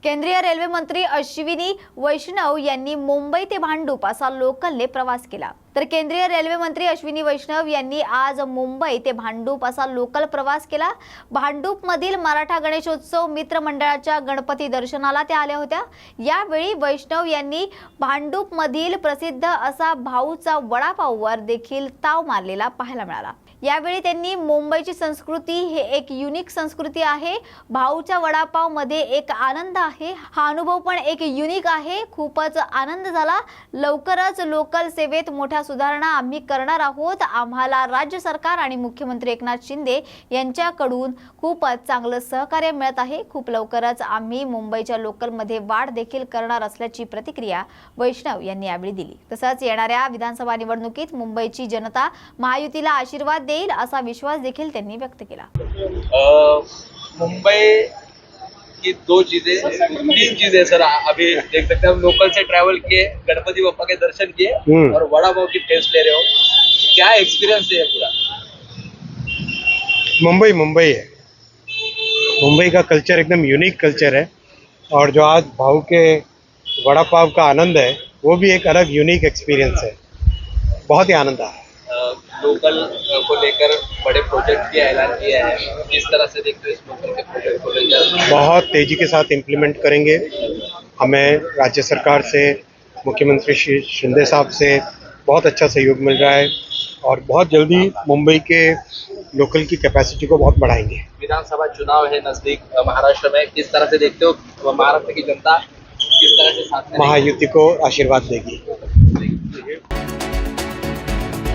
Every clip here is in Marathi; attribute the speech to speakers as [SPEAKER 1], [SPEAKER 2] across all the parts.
[SPEAKER 1] केंद्रीय रेल्वे मंत्री अश्विनी वैष्णव यांनी मुंबई ते भांडूप असा लोकलने प्रवास केला। तर केंद्रीय रेल्वे मंत्री अश्विनी वैष्णव यांनी आज मुंबई ते भांडूप असा लोकल प्रवास केला। भांडूप मधील मराठा गणेशोत्सव मित्र मंडळाच्या गणपती दर्शनाला त्या आल्या होत्या। यावेळी वैष्णव यांनी भांडूप मधील प्रसिद्ध असा भाऊचा वडापाववर देखील ताव मारलेला पाहायला मिळाला। यावेळी त्यांनी मुंबईची संस्कृती हे एक युनिक संस्कृती आहे, भाऊच्या वडापाव मध्ये एक आनंद आहे, हा अनुभव पण एक युनिक आहे, खूपच आनंद झाला। लवकरच लोकल सेवेत मोठ्या सुधारणा आम्ही करणार आहोत। आम्हाला राज्य सरकार आणि मुख्यमंत्री एकनाथ शिंदे यांच्याकडून खूपच चांगलं सहकार्य मिळत आहे। खूप लवकरच आम्ही मुंबईच्या लोकल मध्ये वाढ देखील करणार असल्याची प्रतिक्रिया वैष्णव यांनी यावेळी दिली। तसंच येणाऱ्या विधानसभा निवडणुकीत मुंबईची जनता महायुतीला आशीर्वाद देईल असा विश्वास देखील त्यांनी व्यक्त केला।
[SPEAKER 2] मुंबई की तीन चीजें सर, अभी देख सकते हैं हम लोकल से ट्रैवल किए, गणपति बप्पा के दर्शन किए और वड़ा पाव की टेस्ट ले रहे हो, क्या एक्सपीरियंस है पूरा?
[SPEAKER 3] मुंबई है। मुंबई का कल्चर एकदम यूनिक कल्चर है और जो आज भाऊ के वड़ा पाव का आनंद है वो भी एक अलग यूनिक एक्सपीरियंस है। बहुत ही आनंद आया।
[SPEAKER 2] लोकल को लेकर बड़े प्रोजेक्ट का ऐलान किया है, किस तरह से देखते हो इस लोकल के प्रोजेक्ट को लेकर?
[SPEAKER 3] बहुत तेजी के साथ इम्प्लीमेंट करेंगे। हमें राज्य सरकार से, मुख्यमंत्री श्री शिंदे साहब से बहुत अच्छा सहयोग मिल रहा है और बहुत जल्दी मुंबई के लोकल की कैपेसिटी को बहुत बढ़ाएंगे।
[SPEAKER 2] विधानसभा चुनाव है नजदीक महाराष्ट्र में, किस तरह से देखते हो महाराष्ट्र की जनता किस तरह से साथ में
[SPEAKER 3] महायुति को आशीर्वाद देगी।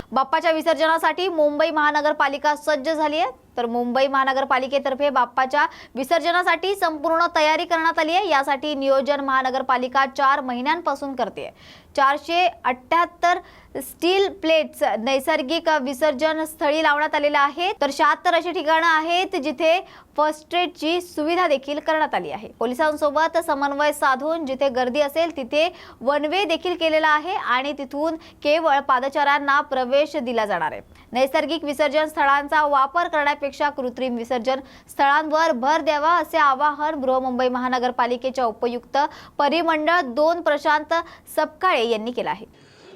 [SPEAKER 1] बाप्पाच्या विसर्जनासाठी मुंबई महानगरपालिका सज्ज झाली आहे। तर मुंबई महानगरपालिकेतर्फे बाप्पाच्या विसर्जनासाठी संपूर्ण तयारी करण्यात आली आहे। यासाठी नियोजन महानगरपालिका 4 महिन्यांपासून करते। 478 स्टील प्लेट्स नैसर्गिक विसर्जन स्थळी लावण्यात आलेल्या आहेत। तर 76 अशी ठिकाणं आहेत जिथे फर्स्ट एडची सुविधा देखील करण्यात आली आहे। पोलिसांसोबत समन्वय साधून जिथे गर्दी असेल तिथे वन वे देखील केलेला आहे आणि तिथून केवळ पादचाऱ्यांना प्रवेश दिला जाणार आहे। नैसर्गिक विसर्जन स्थळांचा वापर करण्यापेक्षा कृत्रिम विसर्जन स्थळांवर भर द्यावा असे आवाहन बृहन्मुंबई महानगरपालिकेच्या उपयुक्त परिमंडळ 2 प्रशांत सपकाळे यांनी केले आहे।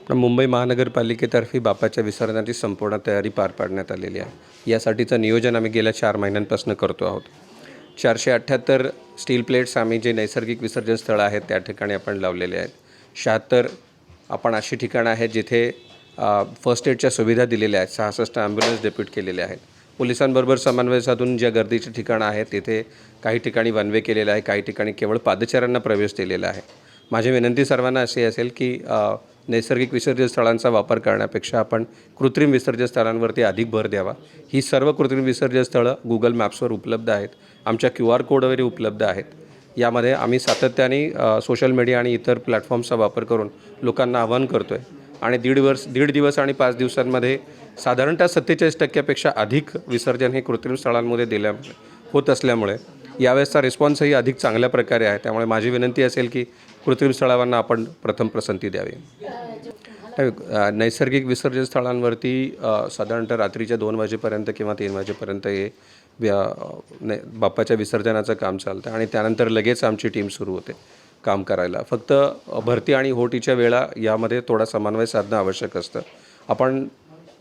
[SPEAKER 4] मुंबई महानगरपालिकेतर्फे बाप्पाच्या विसर्जनाची संपूर्ण तयारी पार पाडण्यात आलेली आहे। यासाठीचं नियोजन आम्ही गेल्या 4 महिन्यांपासून करतो आहोत। 478 स्टील प्लेट्स आम्ही जे नैसर्गिक विसर्जन स्थळं आहेत त्या ठिकाणी आपण लावलेले आहेत। 76 आपण अशी ठिकाणं आहेत जिथे फर्स्ट एडच्या सुविधा दिलेल्या आहेत। 66 ॲम्ब्युलन्स डेप्यूट केलेले आहेत। पोलिसांबरोबर समन्वय साधून ज्या गर्दीची ठिकाणं आहेत तिथे काही ठिकाणी वन वे केलेलं आहे, काही ठिकाणी केवळ पादचाऱ्यांना प्रवेश दिलेला आहे। माझी विनंती सर्वांना अशी असेल की नैसर्गिक विसर्जन स्थळांचा वापर करण्यापेक्षा आपण कृत्रिम विसर्जन स्थळांवरती अधिक भर द्यावा। ही सर्व कृत्रिम विसर्जन स्थळं गुगल मॅप्सवर उपलब्ध आहेत, आमच्या QR कोडवरही उपलब्ध आहेत। यामध्ये आम्ही सातत्याने सोशल मीडिया आणि इतर प्लॅटफॉर्मचा वापर करून लोकांना आवाहन करतो आहे आणि दीड दिवस आणि 5 दिवसांमध्ये साधारणतः 47% अधिक विसर्जन हे कृत्रिम स्थळांमध्ये होत असल्यामुळे यावेळेसचा रिस्पॉन्सही अधिक चांगल्या प्रकारे आहे। त्यामुळे माझी विनंती असेल की कृत्रिम स्थळांना आपण प्रथम पसंती द्यावी। नैसर्गिक विसर्जन स्थळांवरती साधारणतः रात्रीच्या 2 वाजेपर्यंत किंवा 3 वाजेपर्यंत हे बाप्पाच्या विसर्जनाचं काम चालतं आणि त्यानंतर लगेच आमची टीम सुरू होते काम करायला। फक्त भरती आणि होटीच्या वेळा यामध्ये थोडा समन्वय साधणं आवश्यक असतं। आपण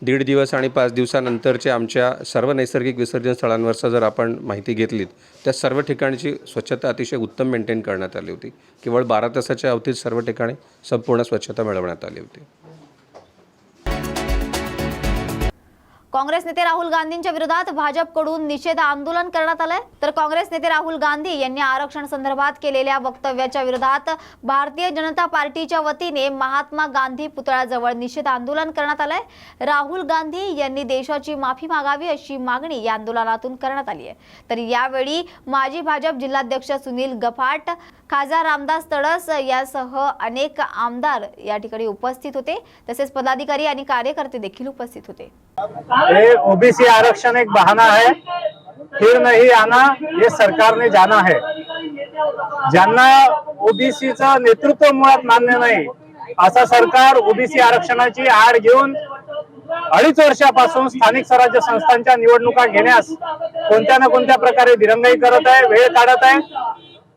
[SPEAKER 4] 1.5 दिवस आणि 5 दिवसानंतरच्या आमच्या सर्व नैसर्गिक विसर्जन स्थळांवरचा जर आपण माहिती घेतलीत त्या सर्व ठिकाणची स्वच्छता अतिशय उत्तम मेंटेन करण्यात आली होती। केवळ 12 तासाच्या अवधीत सर्व ठिकाणी संपूर्ण स्वच्छता मिळवण्यात आली होती।
[SPEAKER 1] काँग्रेस नेते राहुल गांधींच्या विरोधात भाजपकडून निषेध आंदोलन करण्यात आले। तर काँग्रेस नेते राहुल गांधी यांनी आरक्षण संदर्भात केलेल्या वक्तव्याच्या विरोधात भारतीय जनता पार्टीच्या वतीने महात्मा गांधी पुतळ्याजवळ निषेध आंदोलन करण्यात आले। राहुल गांधी यांनी देशाची माफी मागावी अशी मागणी या आंदोलनातून करण्यात आली आहे। तर यावेळी माजी भाजप जिल्हाध्यक्ष सुनील गफाट, खासदार रामदास तडस यासह अनेक आमदार या ठिकाणी उपस्थित होते। तसेच पदाधिकारी आणि कार्यकर्ते देखील उपस्थित होते।
[SPEAKER 5] ओबीसी आरक्षण एक बहाना है, फिर नहीं आना ये सरकार ने जाना है। ज्यांना ओबीसीचं नेतृत्व मुळात मान्य नाही असा सरकार ओबीसी आरक्षणाची आड घेऊन 2.5 वर्षापासून स्थानिक स्वराज्य संस्थांच्या निवडणुका घेण्यास कोणत्या ना कोणत्या प्रकारे दिरंगाई करत आहे, वेळ काढत आहे।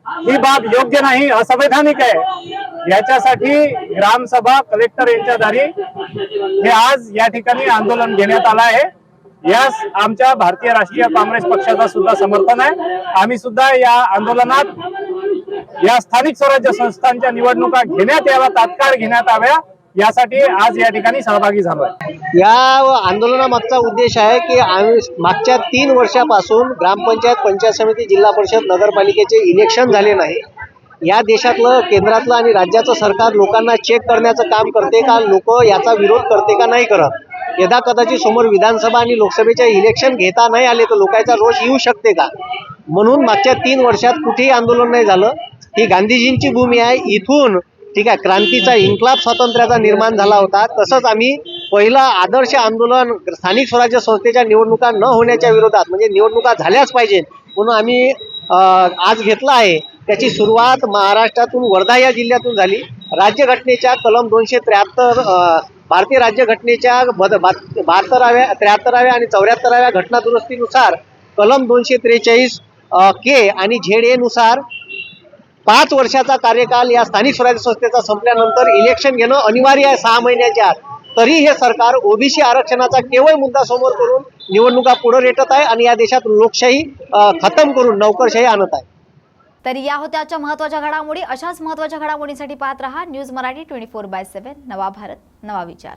[SPEAKER 5] ही बाब योग्य नाही, असंवैधानिक आहे. याच्यासाठी ग्रामसभा कलेक्टर यांच्या दारी हे आज या ठिकाणी आंदोलन घेण्यात आलं आहे. यास आमच्या भारतीय राष्ट्रीय काँग्रेस पक्षाचा सुद्धा समर्थन आहे. आम्ही सुद्धा या आंदोलनात या स्थानिक स्वराज्य संस्थांच्या निवडणुका घेण्यात याव्या, तात्काळ घेण्यात याव्या, यासाठी आज या ठिकाणी सहभागी झालोय.
[SPEAKER 6] या आंदोलनामागचा उद्देश आहे की आम्ही मागच्या 3 वर्षापासून ग्रामपंचायत, पंचायत समिती, जिल्हा परिषद, नगरपालिकेचे इलेक्शन झाले नाही. या देशातलं केंद्रातलं आणि राज्याचं सरकार लोकांना चेक करण्याचं काम करते का, लोक याचा विरोध करते का नाही करत. यदा कदाचित समोर विधानसभा आणि लोकसभेचे इलेक्शन घेता नाही आले तर लोकांचा रोष येऊ शकते का, म्हणून मागच्या 3 वर्षात कुठेही आंदोलन नाही झालं. ही गांधीजींची भूमी आहे. इथून ठीक आहे क्रांतीचा इन्कलाब स्वातंत्र्याचा निर्माण झाला होता. तसंच आम्ही पहिलं आदर्श आंदोलन स्थानिक स्वराज्य संस्थेच्या निवडणुका न होण्याच्या विरोधात, म्हणजे निवडणुका झाल्याच पाहिजे म्हणून आम्ही आज घेतलं आहे. त्याची सुरुवात महाराष्ट्रातून वर्धा या जिल्ह्यातून झाली. राज्यघटनेच्या कलम 273 भारतीय राज्यघटनेच्या 73व्या 73व्या आणि 74व्या घटना दुरुस्तीनुसार कलम 243 के आणि ZA नुसार 5 वर्षाचा कार्यकाल या स्थानिक स्वराज्य संस्थेचा संपल्यानंतर इलेक्शन घेणं अनिवार्य आहे 6 महिन्याच्या आत. तरी हे सरकार ओबीसी आरक्षणाचा केवळ मुद्दा समोर करून निवडणुका पुढे रेटत आहे आणि या देशात लोकशाही खतम करून नोकरशाही आणत आहे.
[SPEAKER 1] तर या होत्या आजच्या महत्त्वाच्या घडामोडी. अशाच महत्त्वाच्या घडामोडींसाठी पाहत रहा न्यूज मराठी 24/7. नवा भारत, नवा विचार.